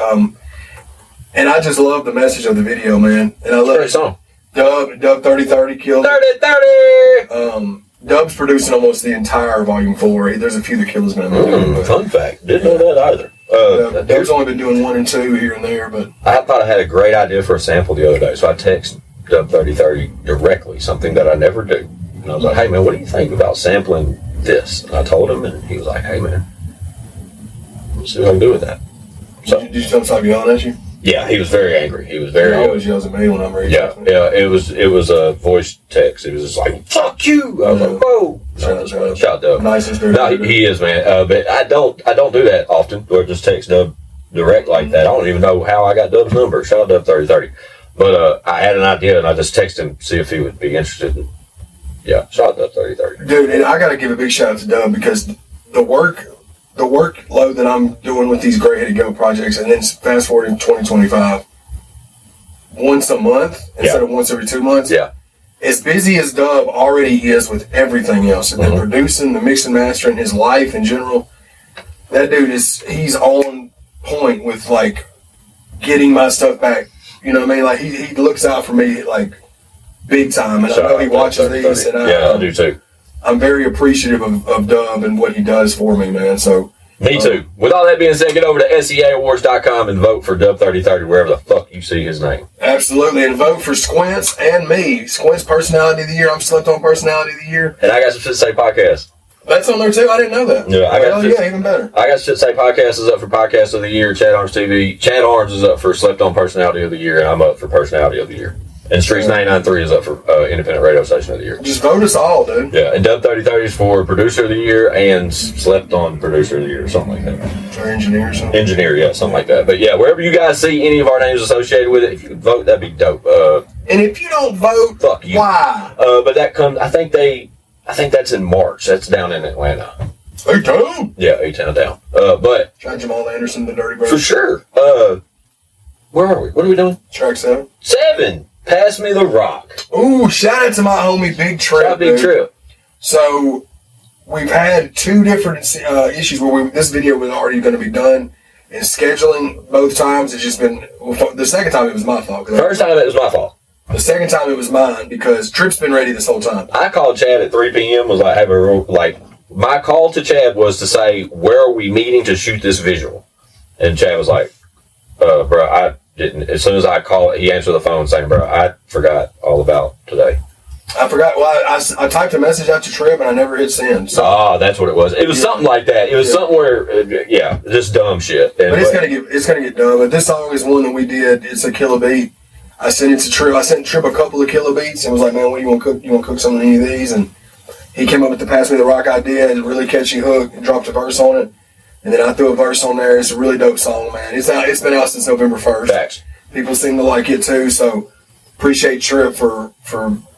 Speaker 5: And I just love the message of the video, man. And I love
Speaker 2: Great song.
Speaker 5: Dub 3030 killed
Speaker 2: 3030.
Speaker 5: Dub's producing almost the entire Volume 4. There's a few that Killer's been doing.
Speaker 2: Fun fact. Didn't know that either.
Speaker 5: Dub's only been doing 1 and 2 here and there, but
Speaker 2: I thought I had a great idea for a sample the other day, so I texted Dub 3030 directly, something that I never do. And I was like, hey, man, what do you think about sampling this? And I told him, and he was like, hey, man, let's see what I can do with that. So,
Speaker 5: did you tell him stop yelling at you?
Speaker 2: Yeah, he was very angry. He was
Speaker 5: He
Speaker 2: very.
Speaker 5: always yells at me when I'm ready.
Speaker 2: Yeah. It was a voice text. It was just like "fuck you." I was like, "Whoa!" Shout Dub.
Speaker 5: Nicest dude.
Speaker 2: No, he is, man. But I don't do that often, or just text Dub direct like that. I don't even know how I got Dub's number. Shout out Dub 3030. But I had an idea, and I just texted him to see if he would be interested. Yeah, shout out Dub 3030.
Speaker 5: Dude, and I got to give a big shout out to Dub because the workload that I'm doing with these Gray Headed Go projects, and then fast forwarding 2025, once a month instead of once every 2 months.
Speaker 2: Yeah.
Speaker 5: As busy as Dub already is with everything else, and the producing, the mixing, mastering, his life in general, that dude he's on point with like getting my stuff back. You know what I mean? Like he looks out for me like big time, and I know he watches these, and
Speaker 2: I do too.
Speaker 5: I'm very appreciative of Dub and what he does for me, man. So
Speaker 2: me too. With all that being said, get over to SEAawards.com and vote for Dub 3030 wherever the fuck you see his name.
Speaker 5: Absolutely, and vote for Squints and me. Squints Personality of the Year. I'm Slept On Personality of the Year.
Speaker 2: And I got some shit to say podcast.
Speaker 5: That's on there too. I didn't know that.
Speaker 2: Yeah,
Speaker 5: even better.
Speaker 2: I got shit to say podcast is up for podcast of the year. Chad Arms TV. Chad Arms is up for Slept On Personality of the Year, and I'm up for Personality of the Year. And Streets 993 is up for Independent Radio Station of the Year.
Speaker 5: Just vote us all, dude.
Speaker 2: Yeah, and Dub 3030 is for Producer of the Year and Slept On Producer of the Year, or something like that.
Speaker 5: Or engineer or something.
Speaker 2: Engineer, yeah, something like that. But yeah, wherever you guys see any of our names associated with it, if you could vote, that'd be dope.
Speaker 5: And if you don't vote,
Speaker 2: fuck you.
Speaker 5: Why?
Speaker 2: But that comes, I think that's in March. That's down in Atlanta.
Speaker 5: A-Town?
Speaker 2: Yeah, A-Town down. But
Speaker 5: John Jamal Anderson, the Dirty Bird.
Speaker 2: for sure. Where are we? What are we doing?
Speaker 5: Track 7.
Speaker 2: 7. Pass me the rock.
Speaker 5: Ooh, shout out to my homie Big Trip.
Speaker 2: Shout out Big Trip.
Speaker 5: So we've had two different issues where this video was already going to be done, and scheduling both times it's just been. The second time it was my fault.
Speaker 2: First time it was my fault.
Speaker 5: The second time it was mine because Trip's been ready this whole time.
Speaker 2: I called Chad at 3 p.m. Was like, my call to Chad was to say, where are we meeting to shoot this visual? And Chad was like, bro, I didn't. As soon as I called, he answered the phone saying, bro, I forgot all about today.
Speaker 5: I forgot. Well, I typed a message out to Trip and I never hit send. So.
Speaker 2: That's what it was. It was something like that. It was something where, just dumb shit.
Speaker 5: But it's gonna get done. But this song is one that we did. It's a killer beat. I sent it to Trip. I sent Trip a couple of killer beats and was like, man, what do you want to cook? You want to cook some of any of these? And he came up with the Pass Me the Rock idea. It's a really catchy hook and dropped a verse on it. And then I threw a verse on there. It's a really dope song, man. It's been out since November 1st.
Speaker 2: Facts.
Speaker 5: People seem to like it too. So appreciate Trip for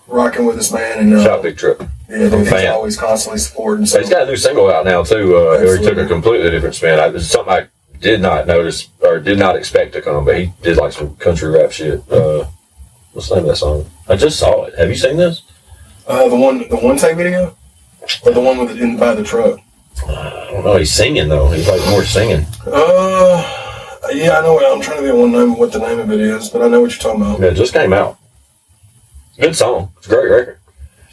Speaker 5: rocking with us, man. And
Speaker 2: shout Big Trip.
Speaker 5: Yeah, dude, he's always constantly supporting. So.
Speaker 2: He's got a new single out now too. Where he took a completely different spin. It's something I did not notice or did not expect to come, but he did like some country rap shit. What's the name of that song? I just saw it. Have you seen this?
Speaker 5: The one take video, or the one with by the truck.
Speaker 2: I don't know. He's singing though. He's like more singing.
Speaker 5: Yeah, I know. I'm trying to think what the name of it is, but I know what you're talking about.
Speaker 2: Yeah, it just came out. Good song. It's a great record.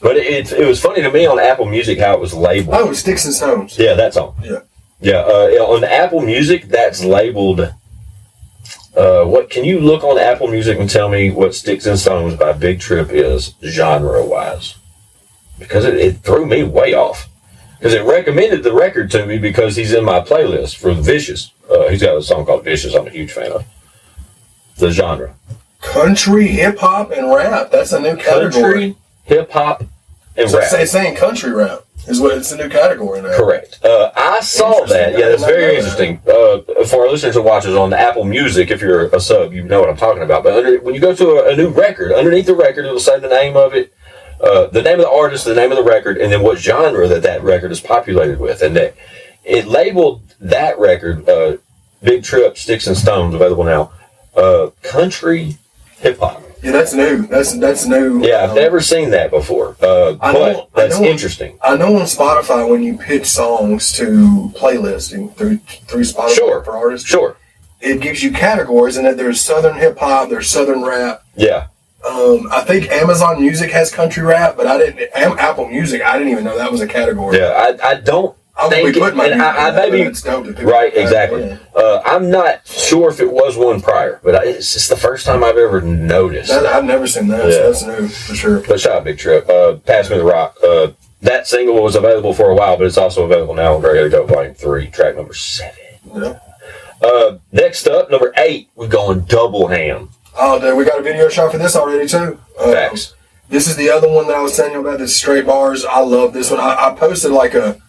Speaker 2: But it was funny to me on Apple Music how it was labeled.
Speaker 5: Oh, Sticks and Stones.
Speaker 2: Yeah, that song.
Speaker 5: Yeah.
Speaker 2: Yeah. On Apple Music, that's labeled. What can you look on Apple Music and tell me what Sticks and Stones by Big Trip is genre wise? Because it threw me way off. Because it recommended the record to me because he's in my playlist for Vicious. He's got a song called Vicious I'm a huge fan of. The genre.
Speaker 5: Country, hip hop, and rap. That's a new category.
Speaker 2: Country, hip hop, and rap.
Speaker 5: It's saying country rap is what it's a new category now.
Speaker 2: Correct. I saw that. Yeah, that's very interesting. For our listeners and watchers on Apple Music, if you're a sub, you know what I'm talking about. But when you go to a new record, underneath the record, it'll say the name of it, the name of the artist, the name of the record, and then what genre that record is populated with. And it labeled that record, Big Trip, Sticks and Stones, available now, country hip hop.
Speaker 5: Yeah, that's new. That's new.
Speaker 2: Yeah, I've never seen that before. But that's interesting.
Speaker 5: I know on Spotify when you pitch songs to playlisting through Spotify for artists.
Speaker 2: Sure.
Speaker 5: It gives you categories, and that there's Southern hip hop, there's Southern rap.
Speaker 2: Yeah.
Speaker 5: I think Amazon Music has country rap, but Apple Music, I didn't even know that was a category.
Speaker 2: Yeah, I don't. Right, exactly. Yeah. I'm not sure if it was one prior, but it's just the first time I've ever noticed.
Speaker 5: I've never seen that. Yeah. So that's new for sure.
Speaker 2: But shout out Big Trip. Pass Me the Rock. That single was available for a while, but it's also available now on Gray Headed Go Volume 3, track number 7.
Speaker 5: Yeah.
Speaker 2: Next up, number 8, we're going double ham.
Speaker 5: Oh, dude, we got a video shot for this already too.
Speaker 2: Facts.
Speaker 5: This is the other one that I was telling you about. This straight bars. I love this one. I posted like a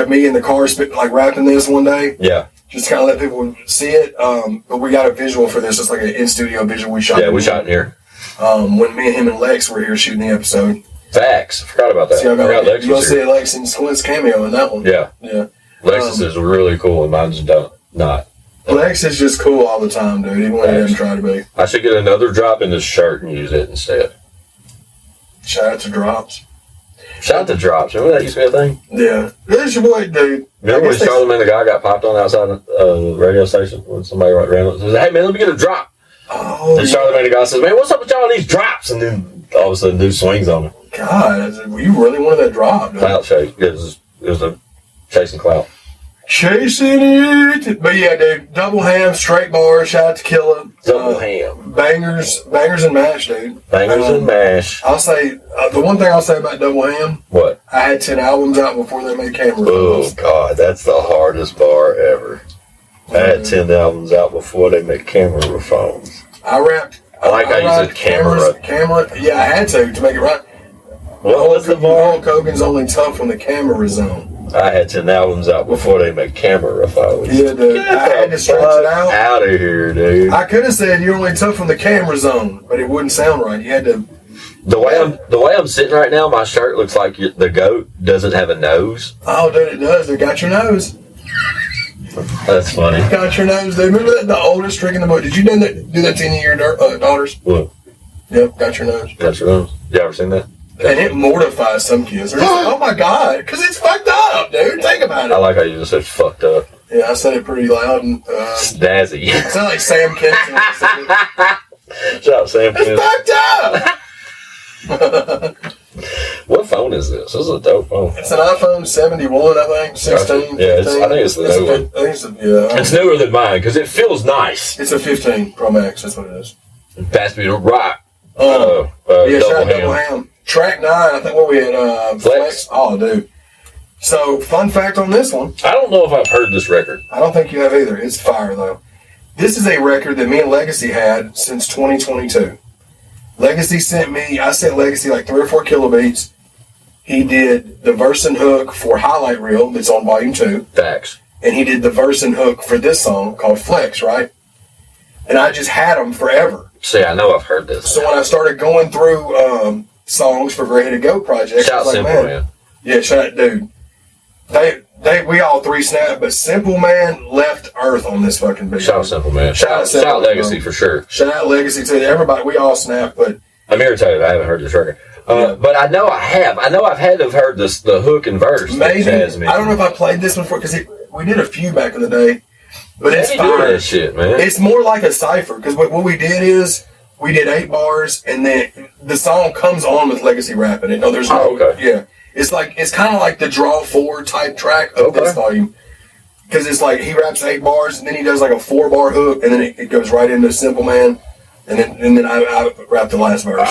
Speaker 5: me in the car like rapping this one day.
Speaker 2: Yeah.
Speaker 5: Just kind of let people see it. But we got a visual for this. It's like an in-studio visual we shot.
Speaker 2: Yeah, we shot in here.
Speaker 5: When me and him and Lex were here shooting the episode.
Speaker 2: Facts. I forgot about that.
Speaker 5: See, you'll see Lex and Squint's cameo in that one.
Speaker 2: Yeah.
Speaker 5: Yeah.
Speaker 2: Lexus is really cool and mine's not.
Speaker 5: Lex is just cool all the time, dude. Even when he doesn't try to be.
Speaker 2: I should get another drop in this shirt and use it instead.
Speaker 5: Shout out to Drops.
Speaker 2: Shout out to Drops. Remember that used to be a thing?
Speaker 5: Yeah. It's your boy, dude.
Speaker 2: Remember when Charlamagne the guy got popped on outside the radio station when somebody ran and says, "Hey man, let me get a drop."
Speaker 5: Oh.
Speaker 2: And Charlamagne the guy says, "Man, what's up with y'all and these drops?" And then all of a sudden, dude swings on him.
Speaker 5: God, I said, well, you really wanted that drop, dude.
Speaker 2: Clout chase. It was a chasing clout.
Speaker 5: Chasing it. But yeah, dude, double ham, straight bar, shout out to Killa.
Speaker 2: Double ham.
Speaker 5: Bangers and mash, dude.
Speaker 2: Bangers and mash.
Speaker 5: I'll say, the one thing I'll say about double ham,
Speaker 2: What?
Speaker 5: I had 10 albums out before they made camera
Speaker 2: Oh,
Speaker 5: photos.
Speaker 2: God, that's the hardest bar ever. I had 10 albums out before they made camera phones.
Speaker 5: I rapped.
Speaker 2: I like how you said camera.
Speaker 5: Camera, yeah, I had to make it right.
Speaker 2: What was the bar?
Speaker 5: Hulk Hogan's only tough when the camera is on.
Speaker 2: I had 10 albums out before they made camera phones.
Speaker 5: Yeah, dude. I had to stretch it out.
Speaker 2: Out of here, dude.
Speaker 5: I could have said you're only tough when the camera's on, but it wouldn't sound right. You had to.
Speaker 2: The way I'm sitting right now, my shirt looks like the goat doesn't have a nose.
Speaker 5: Oh, dude, it does. They got your nose.
Speaker 2: That's funny.
Speaker 5: Got your nose, dude. Remember that? The oldest trick in the book. Did you do that to any of your daughters?
Speaker 2: What?
Speaker 5: Yep, got your nose.
Speaker 2: Got your nose. You ever seen that?
Speaker 5: And it mortifies some kids. They're just like, oh my God, because it's fucked up, dude. Think about it.
Speaker 2: I like how you just said fucked up.
Speaker 5: Yeah, I said it pretty loud and
Speaker 2: Snazzy.
Speaker 5: it sounded like Sam Kinison.
Speaker 2: Shout out Sam
Speaker 5: It's
Speaker 2: Kinison.
Speaker 5: fucked up.
Speaker 2: What phone is this? This is a dope phone.
Speaker 5: It's an iPhone 71, I think. 16.
Speaker 2: Yeah,
Speaker 5: 15.
Speaker 2: I think it's the new one. It's newer than mine because it feels nice.
Speaker 5: It's a 15 Pro Max. That's what it is.
Speaker 2: Pass me the rock.
Speaker 5: Yeah, shout out Double Ham. Track 9, I think what we had,
Speaker 2: Flex.
Speaker 5: Oh, dude. So, fun fact on this one.
Speaker 2: I don't know if I've heard this record.
Speaker 5: I don't think you have either. It's fire, though. This is a record that me and Legacy had since 2022. Legacy sent me, I sent Legacy like 3 or 4 kilobeats. He did the verse and hook for Highlight Reel that's on Volume 2.
Speaker 2: Facts.
Speaker 5: And he did the verse and hook for this song called Flex, right? And I just had them forever.
Speaker 2: See, I know I've heard this.
Speaker 5: So when I started going through songs for Great to Go project,
Speaker 2: Shout
Speaker 5: I was like,
Speaker 2: Simple Man.
Speaker 5: Yeah, shout out, dude. We all three snapped, but Simple Man left Earth on this fucking beat.
Speaker 2: Shout out Simple Man. Shout out Legacy for sure.
Speaker 5: Shout out Legacy to everybody. We all snapped, but
Speaker 2: I'm irritated. I haven't heard this record. But I know I have. I know I've had to have heard this, the hook and verse.
Speaker 5: Maybe. I don't know if I played this one before, because we did a few back in the day. But it's fire.
Speaker 2: That shit, man.
Speaker 5: It's more like a cipher, because what we did is we did 8 bars, and then the song comes on with Legacy rapping it. No, there's no.
Speaker 2: Okay.
Speaker 5: Yeah. It's kind of like the Draw 4 type track of this volume. Because it's like he raps 8 bars, and then he does like a 4-bar hook, and then it goes right into Simple Man. And then I rap the last verse.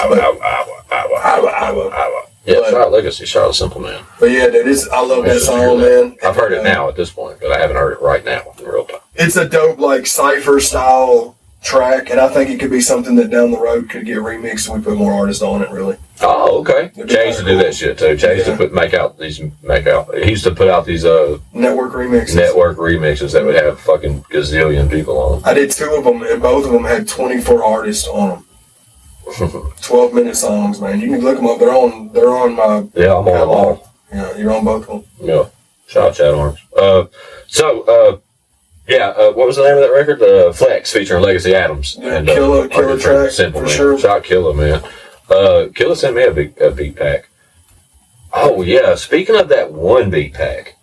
Speaker 2: Yeah, shout out Legacy, shout out Simple Man.
Speaker 5: But yeah, dude, I love that song, man.
Speaker 2: I've heard it now at this point, but I haven't heard it right now in real time.
Speaker 5: It's a dope, like, cypher style track, and I think it could be something that down the road could get remixed and we put more artists on it, really.
Speaker 2: Oh, okay. Jay used to do that shit too. Jay used to he used to put out these
Speaker 5: network remixes
Speaker 2: that would have fucking gazillion people on them.
Speaker 5: I did 2 of them, and both of them had 24 artists on them. 12-minute songs, man. You can look them up. They're on my.
Speaker 2: Yeah, I'm on them all.
Speaker 5: Yeah, you're on both of them.
Speaker 2: Yeah. Shout out Chad Arms. What was the name of that record? Flex, featuring Legacy Adams.
Speaker 5: Yeah, and Killa track,
Speaker 2: Simple,
Speaker 5: for
Speaker 2: man.
Speaker 5: sure.
Speaker 2: Shout out Killa, man. Killa sent me a beat pack. Oh, yeah. Speaking of that one beat pack,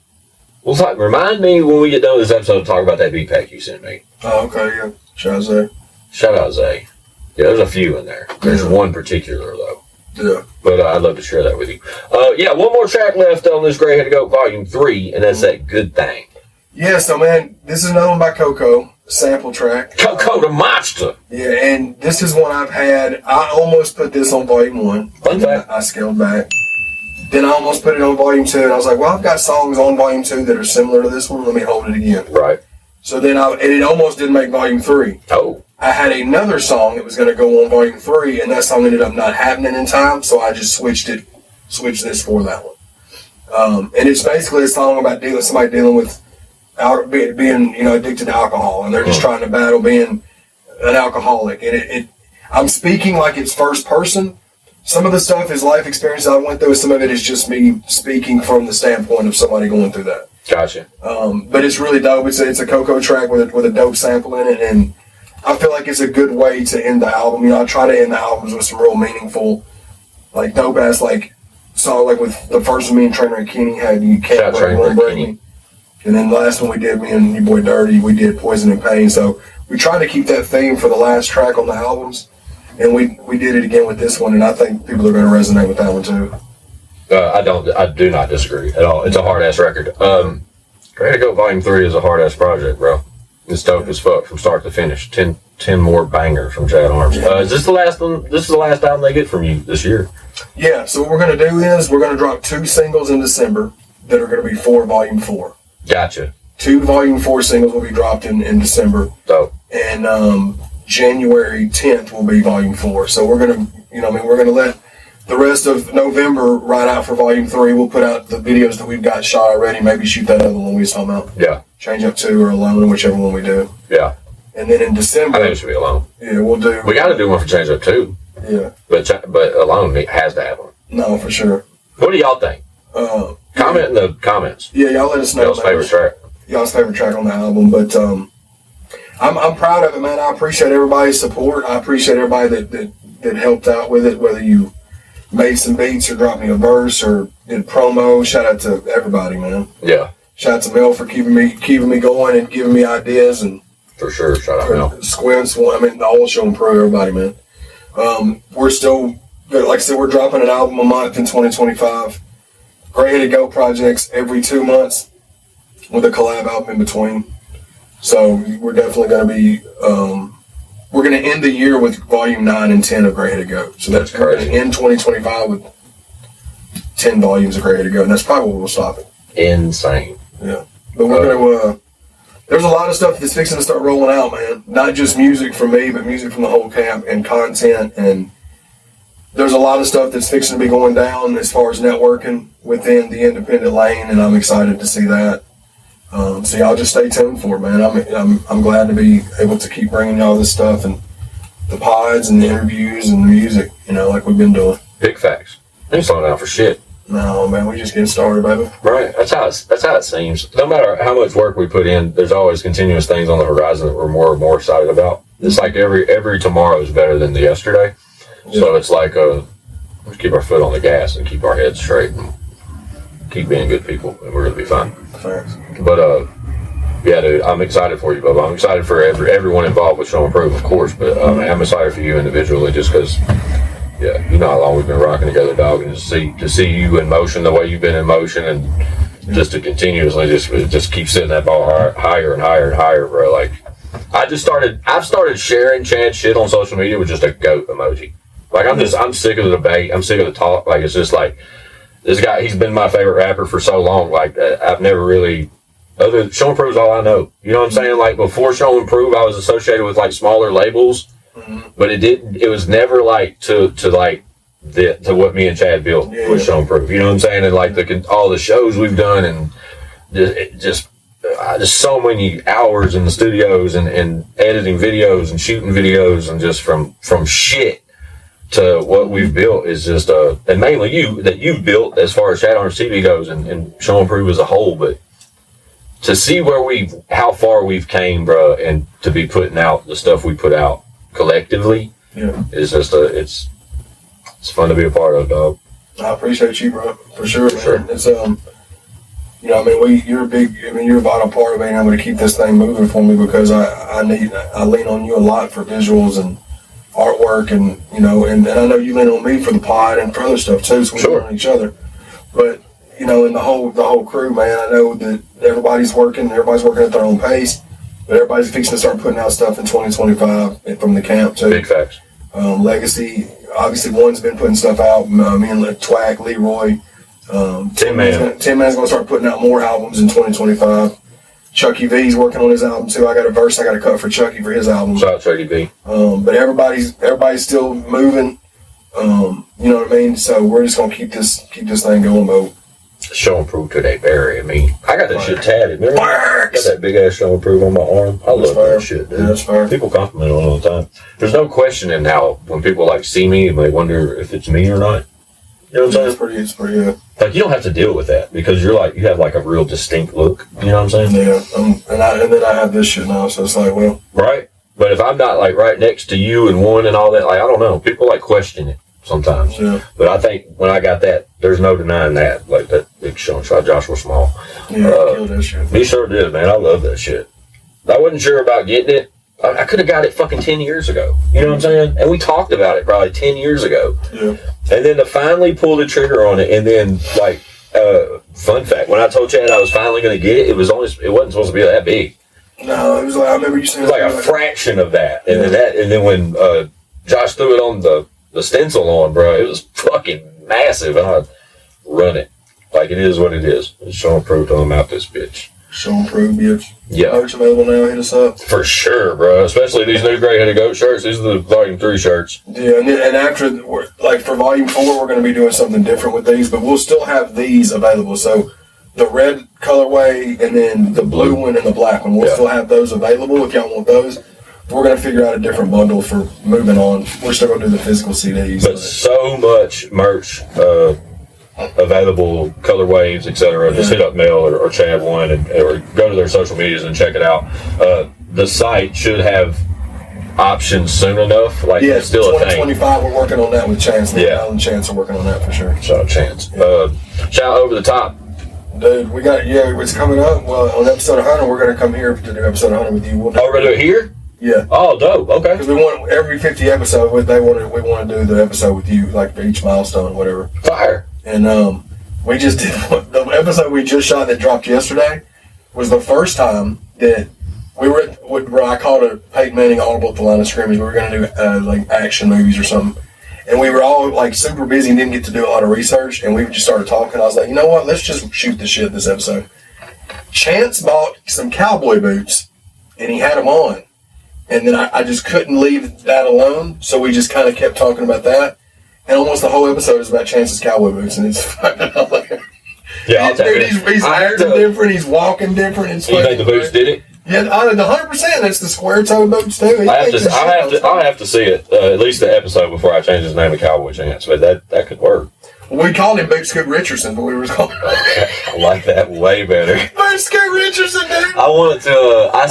Speaker 2: remind me when we get done with this episode to talk about that beat pack you sent me.
Speaker 5: Oh, okay, yeah. Shout out Zay.
Speaker 2: Shout out Zay. Yeah, there's a few in there. There's one particular, though.
Speaker 5: Yeah.
Speaker 2: But I'd love to share that with you. One more track left on this Grey Head to Goat Volume 3, and that's that Good Thing.
Speaker 5: Yeah, so, man, this is another one by Coco, sample track.
Speaker 2: Coco the Monster!
Speaker 5: Yeah, and this is one I've had. I almost put this on Volume 1.
Speaker 2: Fun fact.
Speaker 5: I scaled back. Then I almost put it on Volume 2, and I was like, well, I've got songs on Volume 2 that are similar to this one. Let me hold it again.
Speaker 2: Right.
Speaker 5: So then and it almost didn't make volume 3.
Speaker 2: Oh.
Speaker 5: I had another song that was going to go on volume 3, and that song ended up not happening in time, so I just switched this for that one. And it's basically a song about somebody dealing with being addicted to alcohol, and they're just trying to battle being an alcoholic. And I'm speaking like it's first person. Some of the stuff is life experience I went through. Some of it is just me speaking from the standpoint of somebody going through that.
Speaker 2: Gotcha.
Speaker 5: But it's really dope. It's a Coco track with a dope sample in it, and I feel like it's a good way to end the album. I try to end the albums with some real meaningful, like dope ass song. Like with the first one, me and Trainer and Kenny had "You Can't Break Me," and then the last one we did, me and your boy Dirty, we did "Poison and Pain." So we tried to keep that theme for the last track on the albums, and we did it again with this one, and I think people are going to resonate with that one too.
Speaker 2: I do not disagree at all. It's a hard ass record. Ready to Go Volume 3 is a hard ass project, bro. It's dope as fuck from start to finish. 10 more bangers from Chad Arms. Is this the last one? This is the last album they get from you this year?
Speaker 5: Yeah, so what we're going to do is we're going to drop 2 singles in December that are going to be for Volume 4.
Speaker 2: Gotcha.
Speaker 5: 2 Volume 4 singles will be dropped in December.
Speaker 2: Dope.
Speaker 5: And January 10th will be Volume 4. So we're going to, we're going to let the rest of November ride out for Volume 3. We'll put out the videos that we've got shot already. Maybe shoot that other one we was talking about.
Speaker 2: Yeah.
Speaker 5: Change Up 2 or Alone, whichever one we do.
Speaker 2: Yeah.
Speaker 5: And then in December,
Speaker 2: I think it should be Alone.
Speaker 5: Yeah, we'll do.
Speaker 2: We got to do one for Change Up 2.
Speaker 5: Yeah.
Speaker 2: But Alone has to have one.
Speaker 5: No, for sure.
Speaker 2: What do y'all think? Comment in the comments.
Speaker 5: Yeah, y'all let us know.
Speaker 2: Y'all's favorite track.
Speaker 5: Y'all's favorite track on the album, but I'm proud of it, man. I appreciate everybody's support. I appreciate everybody that helped out with it, whether you made some beats or dropped me a verse or did promo. Shout out to everybody, man.
Speaker 2: Yeah.
Speaker 5: Shout out to Mel for keeping me going and giving me ideas, and
Speaker 2: for sure. Shout out Mel.
Speaker 5: Squints, the whole show and pro, everybody, man. We're still, like I said, we're dropping an album a month in 2025. Ready to Go projects every 2 months with a collab album in between. So we're definitely going to be, we're going to end the year with Volume 9 and 10 of Ready to Go. So that's crazy. In 2025 with 10 volumes of Ready to Go, and that's probably where we'll stop it.
Speaker 2: Insane.
Speaker 5: Yeah. But we're going to, there's a lot of stuff that's fixing to start rolling out, man. Not just music from me, but music from the whole camp and content. And there's a lot of stuff that's fixing to be going down as far as networking within the independent lane, and I'm excited to see that. So y'all just stay tuned for it, man. I'm glad to be able to keep bringing y'all this stuff and the pods and the interviews and the music, like we've been doing.
Speaker 2: Big facts. Ain't slowing down for shit.
Speaker 5: No, man, we just getting started, baby.
Speaker 2: Right. That's how it seems. No matter how much work we put in, there's always continuous things on the horizon that we're more and more excited about. It's like every tomorrow is better than the yesterday. Yeah. So it's like let's keep our foot on the gas and keep our heads straight and keep being good people, and we're gonna be fine.
Speaker 5: Thanks.
Speaker 2: But yeah, dude, I'm excited for you, Bubba. I'm excited for everyone involved with Show and Prove, of course, but I'm excited for you individually, just because. Yeah, you know how long we've been rocking together, dog, and to see you in motion the way you've been in motion, and just to continuously just keep setting that ball higher and higher and higher, bro. Like I've started sharing Chad shit on social media with just a goat emoji. Like I'm sick of the debate. I'm sick of the talk. Like it's just like this guy. He's been my favorite rapper for so long. Like I've never really. Show and Prove is all I know. You know what I'm saying? Like before Show and Prove, I was associated with like smaller labels. But it was never like to what me and Chad built with Show and Prove. You know what I'm saying? And like all the shows we've done, and just so many hours in the studios and editing videos and shooting videos, and just from shit to what we've built is just and mainly you've built as far as Chad Arms TV goes and Show and Prove as a whole. But to see how far we've came, bro, and to be putting out the stuff we put out collectively, it's just it's fun to be a part of, dog.
Speaker 5: I appreciate you, bro, for sure, man.
Speaker 2: Sure.
Speaker 5: It's you're a vital part of being able to keep this thing moving for me, because I lean on you a lot for visuals and artwork, and and I know you lean on me for the pod and for other stuff too, so we lean on each other. But and the whole crew, man, I know that everybody's working at their own pace. But everybody's fixing to start putting out stuff in 2025 from the camp too.
Speaker 2: Big facts.
Speaker 5: Legacy, obviously, One's been putting stuff out. Me and Twack, Leroy, Tin Man's going to start putting out more albums in 2025. Chucky V's working on his album too. I got a verse I got to cut for Chucky for his album.
Speaker 2: Shout out Chucky V.
Speaker 5: But everybody's still moving. You know what I mean? So we're just gonna keep this thing going, Bo.
Speaker 2: Show and prove today, Barry. I mean, I got that shit tatted. Remember? I got that big ass show and prove on my arm. I love that shit, dude.
Speaker 5: Yeah, that's fair.
Speaker 2: People compliment it all the time. There's no questioning now when people like see me and they wonder if it's me or not. You know what I'm saying?
Speaker 5: It's pretty good.
Speaker 2: Like, you don't have to deal with that because you have like a real distinct look. You know what I'm saying?
Speaker 5: Yeah. And then I have this shit now, so it's like, well.
Speaker 2: Right. But if I'm not like right next to you and one and all that, like, I don't know. People like question it sometimes.
Speaker 5: Yeah.
Speaker 2: But I think when I got that, there's no denying that. Like that big show and shot Joshua Small.
Speaker 5: Yeah, killed that shit.
Speaker 2: He sure did, man. I love that shit. I wasn't sure about getting it. I could have got it fucking 10 years ago. You know what I'm saying? And we talked about it probably 10 years ago.
Speaker 5: Yeah.
Speaker 2: And then to finally pull the trigger on it, and then, like, fun fact, when I told Chad I was finally going to get it, it wasn't supposed to be that big.
Speaker 5: No, it was like, I remember you saying
Speaker 2: it was like a fraction of that. And then when Josh threw it on the stencil on, bro, it was fucking massive. And I'd run it. Like, it is what it is. It's show and prove till I'm out this bitch.
Speaker 5: Show and prove, bitch.
Speaker 2: Yeah.
Speaker 5: Merch available now, hit us up.
Speaker 2: For sure, bro. Especially these new gray-headed goat shirts. These are the Volume 3 shirts.
Speaker 5: Yeah, and after, like, for Volume 4, we're going to be doing something different with these, but we'll still have these available. So, the red colorway and then the blue one and the black one, we'll still have those available if y'all want those. We're going to figure out a different bundle for moving on. We're still going to do the physical CDs.
Speaker 2: But so much merch available, color waves, etc. Just hit up Mel or Chad one or go to their social medias and check it out. The site should have options soon enough. Like, it's still a thing.
Speaker 5: 2025, we're working on that with Chance. Al and Chance are working on that for sure.
Speaker 2: Shout out Chance. Shout out Over the Top.
Speaker 5: Dude, we got, it's coming up. Well, on episode 100, we're going to come here to do episode 100 with you.
Speaker 2: We're going to do it here?
Speaker 5: Yeah.
Speaker 2: Oh, dope. Okay.
Speaker 5: Because we want every 50 episode, we want to do the episode with you, like for each milestone, whatever.
Speaker 2: Fire.
Speaker 5: And we just did the episode we just shot that dropped yesterday was the first time that we were at what I called a Peyton Manning audible at the line of scrimmage. We were going to do like action movies or something, and we were all like super busy and didn't get to do a lot of research. And we just started talking. I was like, you know what? Let's just shoot the shit this episode. Chance bought some cowboy boots, and he had them on, and then I just couldn't leave that alone. So we just kind of kept talking about that. And almost the whole episode is about Chance's cowboy boots, and it's fucking hilarious.
Speaker 2: Yeah, I'll tell you.
Speaker 5: He's acting different, he's walking different. It's
Speaker 2: you think the boots did it?
Speaker 5: Yeah, 100%. That's the square toe boots too.
Speaker 2: I'll have to see it, at least the episode before I change his name to Cowboy Chance, but that could work.
Speaker 5: Well, we called him Boot Scoot Richardson, but we were calling him.
Speaker 2: I like that way better.
Speaker 5: Boot Scoot Richardson, dude.
Speaker 2: I wanted to. I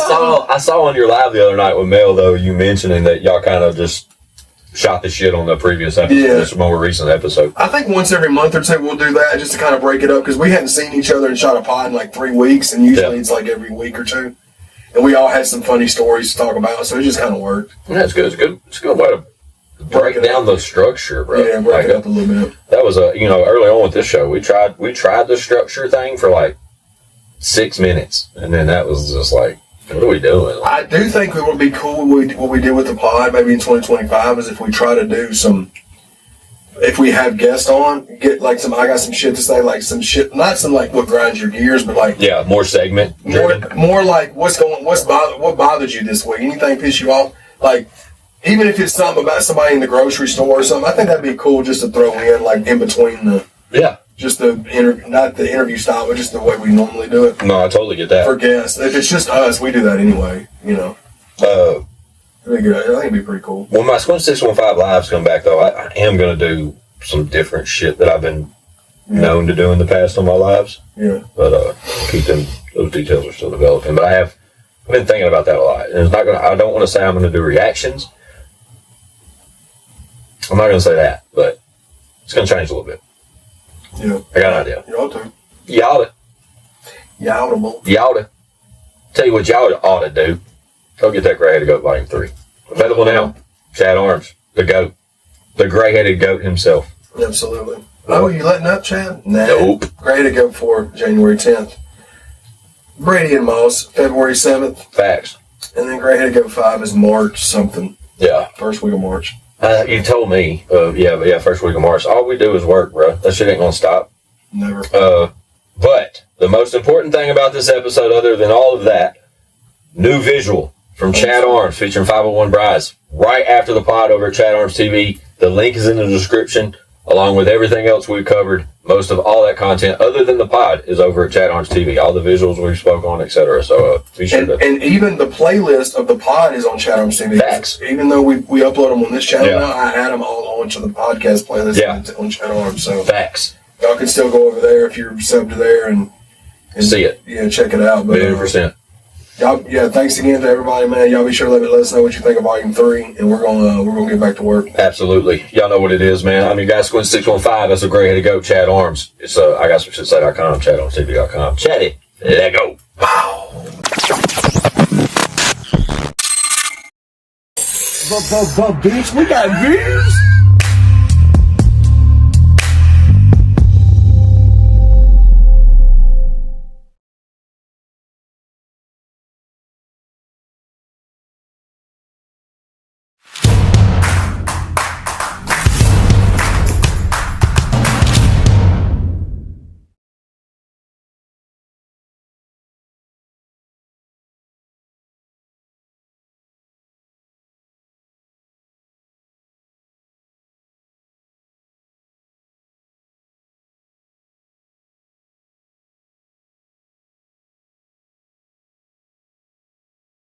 Speaker 2: saw on your live the other night with Mel though, you mentioning that y'all kind of just shot the shit on the previous episode, this more recent episode.
Speaker 5: I think once every month or two we'll do that just to kind of break it up because we hadn't seen each other and shot a pod in like 3 weeks, and usually it's like every week or two. And we all had some funny stories to talk about, so it just kind of worked.
Speaker 2: Yeah, it's good. It's a good way to break down the structure, bro.
Speaker 5: Yeah, break it up a little bit.
Speaker 2: That was early on with this show, we tried the structure thing for like 6 minutes, and then that was just like, what are we doing?
Speaker 5: I do think it would be cool what we did with the pod maybe in 2025 is if we try to do if we have guests on, get like I got some shit to say, like some shit, not some like what grinds your gears, but like
Speaker 2: more segment,
Speaker 5: more like what bothered you this week? Anything piss you off? Like even if it's something about somebody in the grocery store or something, I think that'd be cool just to throw in like in between just not the interview style, but just the way we normally do it.
Speaker 2: No, I totally get that.
Speaker 5: For guests, if it's just us, we do that anyway. You know. I think it'd be pretty cool.
Speaker 2: When my Squint 615 lives come back, though, I am going to do some different shit that I've been known to do in the past on my lives.
Speaker 5: Yeah.
Speaker 2: But keep them; those details are still developing. But I've been thinking about that a lot. And it's not going. I don't want to say I'm going to do reactions. I'm not going to say that, but it's going to change a little bit.
Speaker 5: Yeah.
Speaker 2: I got an idea.
Speaker 5: You ought to.
Speaker 2: Y'all to. Tell you what y'all ought to do. Go get that Gray-Headed Goat Volume 3. Available now. Chad Arms, the goat. The Gray-Headed Goat himself.
Speaker 5: Absolutely. Oh, you letting up, Chad? Nah.
Speaker 2: Nope.
Speaker 5: Gray-Headed Goat 4, January 10th. Brady and Moss, February 7th.
Speaker 2: Facts.
Speaker 5: And then Gray-Headed Goat 5 is March something.
Speaker 2: Yeah.
Speaker 5: First week of March.
Speaker 2: You told me, first week of March. All we do is work, bro. That shit ain't gonna stop.
Speaker 5: Never.
Speaker 2: But the most important thing about this episode, other than all of that, new visual from Chad Arms featuring 501 Brides right after the pod over at Chad Arms TV. The link is in the description, along with everything else we've covered. Most of all that content, other than the pod, is over at Chad Arms TV. All the visuals we've spoke on, etc. So be sure to. And
Speaker 5: even the playlist of the pod is on Chad Arms TV.
Speaker 2: Facts.
Speaker 5: Even though we upload them on this channel now, I add them all onto the podcast playlist on Chad Arms. So
Speaker 2: facts.
Speaker 5: Y'all can still go over there if you're subbed to there and
Speaker 2: see it.
Speaker 5: Yeah, check it out. But
Speaker 2: 100%.
Speaker 5: Y'all, thanks again to everybody, man. Y'all be sure to let us know what you think of Volume 3, and we're gonna get back to work.
Speaker 2: Absolutely. Y'all know what it is, man. I mean, guys, Squint 615, that's a great way to go. Chad Arms. It's I got some shit say.com, chadarmstv.com. Chatty. Let go. Wow.
Speaker 5: Bitch, we got views.